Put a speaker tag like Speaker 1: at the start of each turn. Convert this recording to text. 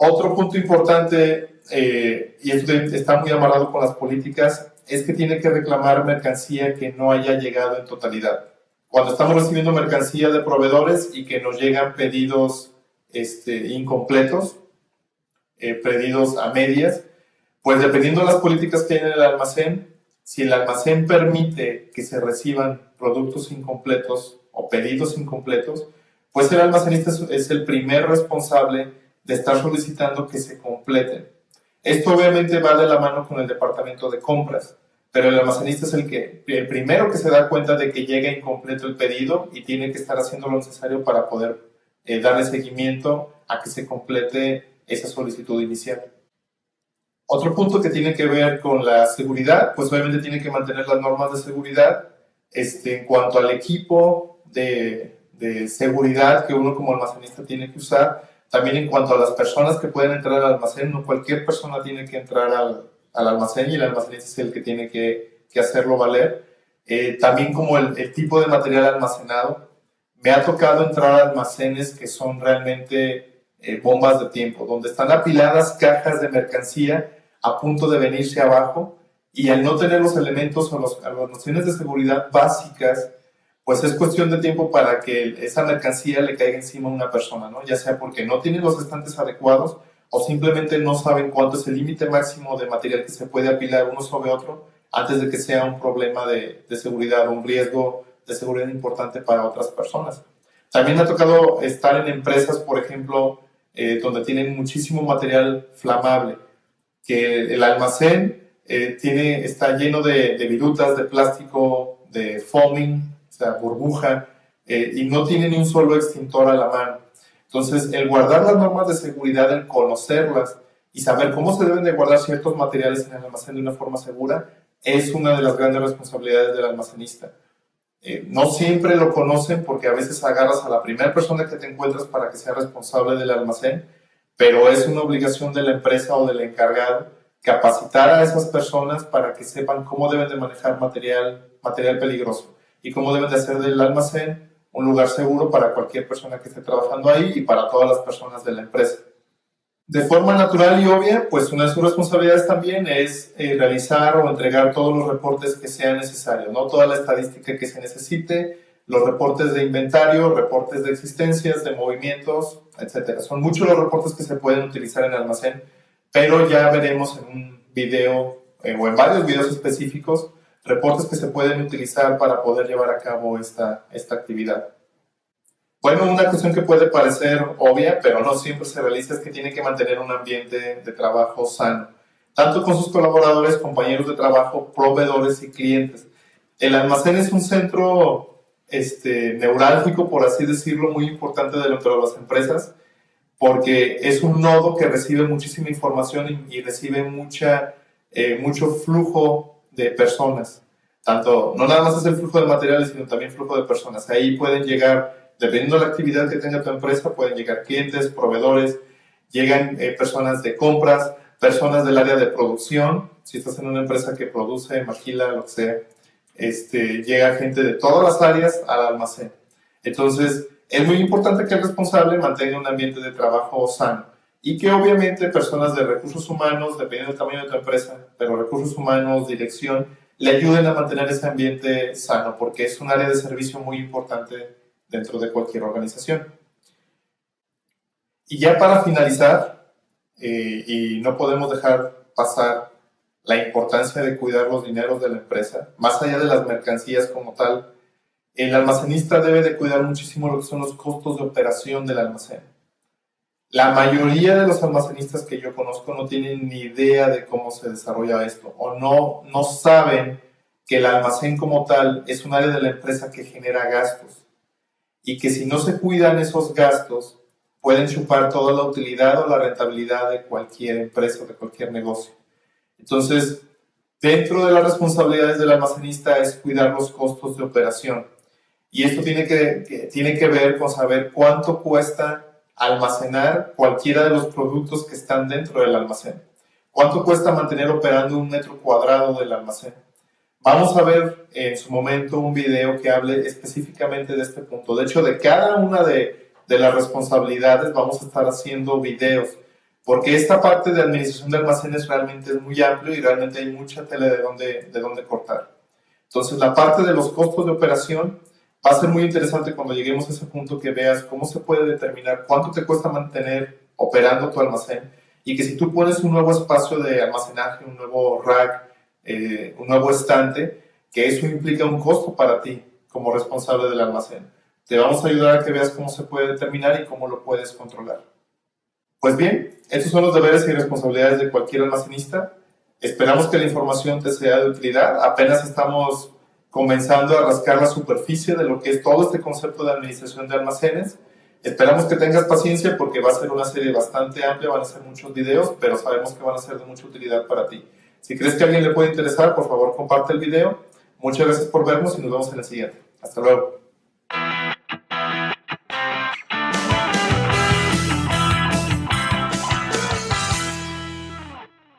Speaker 1: Otro punto importante, y esto está muy amarrado con las políticas, es que tiene que reclamar mercancía que no haya llegado en totalidad. Cuando estamos recibiendo mercancía de proveedores y que nos llegan pedidos incompletos, pedidos a medias, pues dependiendo de las políticas que hay en el almacén, si el almacén permite que se reciban productos incompletos o pedidos incompletos, pues el almacenista es el primer responsable de estar solicitando que se completen. Esto obviamente va de la mano con el departamento de compras, pero el almacenista es el primero que se da cuenta de que llega incompleto el pedido y tiene que estar haciendo lo necesario para poder darle seguimiento a que se complete esa solicitud inicial. Otro punto que tiene que ver con la seguridad, pues obviamente tiene que mantener las normas de seguridad en cuanto al equipo de seguridad que uno como almacenista tiene que usar, también en cuanto a las personas que pueden entrar al almacén. No cualquier persona tiene que entrar al almacén y el almacenista es el que tiene que hacerlo valer. También como el tipo de material almacenado. Me ha tocado entrar a almacenes que son realmente bombas de tiempo, donde están apiladas cajas de mercancía a punto de venirse abajo, y al no tener los elementos o las nociones de seguridad básicas, pues es cuestión de tiempo para que esa mercancía le caiga encima a una persona, ¿no? Ya sea porque no tienen los estantes adecuados o simplemente no saben cuánto es el límite máximo de material que se puede apilar uno sobre otro antes de que sea un problema de seguridad o un riesgo de seguridad importante para otras personas. También me ha tocado estar en empresas, por ejemplo, donde tienen muchísimo material flamable, que el almacén está lleno de virutas, de plástico, de foaming, o sea, burbuja, y no tiene ni un solo extintor a la mano. Entonces, el guardar las normas de seguridad, el conocerlas y saber cómo se deben de guardar ciertos materiales en el almacén de una forma segura, es una de las grandes responsabilidades del almacenista. No siempre lo conocen porque a veces agarras a la primera persona que te encuentras para que sea responsable del almacén, pero es una obligación de la empresa o del encargado capacitar a esas personas para que sepan cómo deben de manejar material peligroso y cómo deben de hacer del almacén un lugar seguro para cualquier persona que esté trabajando ahí y para todas las personas de la empresa. De forma natural y obvia, pues una de sus responsabilidades también es realizar o entregar todos los reportes que sean necesarios, ¿no? Toda la estadística que se necesite, los reportes de inventario, reportes de existencias, de movimientos, etc. Son muchos los reportes que se pueden utilizar en el almacén, pero ya veremos en un video o en varios videos específicos reportes que se pueden utilizar para poder llevar a cabo esta actividad. Bueno, una cuestión que puede parecer obvia, pero no siempre se realiza, es que tiene que mantener un ambiente de trabajo sano, tanto con sus colaboradores, compañeros de trabajo, proveedores y clientes. El almacén es un centro neurálgico, por así decirlo, muy importante dentro de las empresas, porque es un nodo que recibe muchísima información y recibe mucho flujo de personas. No nada más es el flujo de materiales, sino también flujo de personas. Ahí pueden llegar, dependiendo de la actividad que tenga tu empresa, pueden llegar clientes, proveedores, llegan personas de compras, personas del área de producción. Si estás en una empresa que produce, maquila, lo que sea, llega gente de todas las áreas al almacén. Entonces, es muy importante que el responsable mantenga un ambiente de trabajo sano y que obviamente personas de recursos humanos, dependiendo del tamaño de tu empresa, pero recursos humanos, dirección, le ayuden a mantener ese ambiente sano, porque es un área de servicio muy importante dentro de cualquier organización. Y ya para finalizar, y no podemos dejar pasar la importancia de cuidar los dineros de la empresa, más allá de las mercancías como tal, el almacenista debe de cuidar muchísimo lo que son los costos de operación del almacén. La mayoría de los almacenistas que yo conozco no tienen ni idea de cómo se desarrolla esto, o no saben que el almacén como tal es un área de la empresa que genera gastos, y que si no se cuidan esos gastos, pueden chupar toda la utilidad o la rentabilidad de cualquier empresa, de cualquier negocio. Entonces, dentro de las responsabilidades del almacenista es cuidar los costos de operación. Y esto tiene que ver con saber cuánto cuesta almacenar cualquiera de los productos que están dentro del almacén. ¿Cuánto cuesta mantener operando un metro cuadrado del almacén? Vamos a ver en su momento un video que hable específicamente de este punto. De hecho, de cada una de las responsabilidades vamos a estar haciendo videos porque esta parte de administración de almacenes realmente es muy amplio y realmente hay mucha tela de dónde cortar. Entonces, la parte de los costos de operación va a ser muy interesante cuando lleguemos a ese punto que veas cómo se puede determinar cuánto te cuesta mantener operando tu almacén y que si tú pones un nuevo espacio de almacenaje, un nuevo rack, un nuevo estante, que eso implica un costo para ti como responsable del almacén. Te vamos a ayudar a que veas cómo se puede determinar y cómo lo puedes controlar. Pues bien, estos son los deberes y responsabilidades de cualquier almacenista. Esperamos que la información te sea de utilidad. Apenas estamos comenzando a rascar la superficie de lo que es todo este concepto de administración de almacenes. Esperamos que tengas paciencia porque va a ser una serie bastante amplia, van a ser muchos videos, pero sabemos que van a ser de mucha utilidad para ti. Si crees que a alguien le puede interesar, por favor comparte el video. Muchas gracias por vernos y nos vemos en el siguiente. Hasta luego.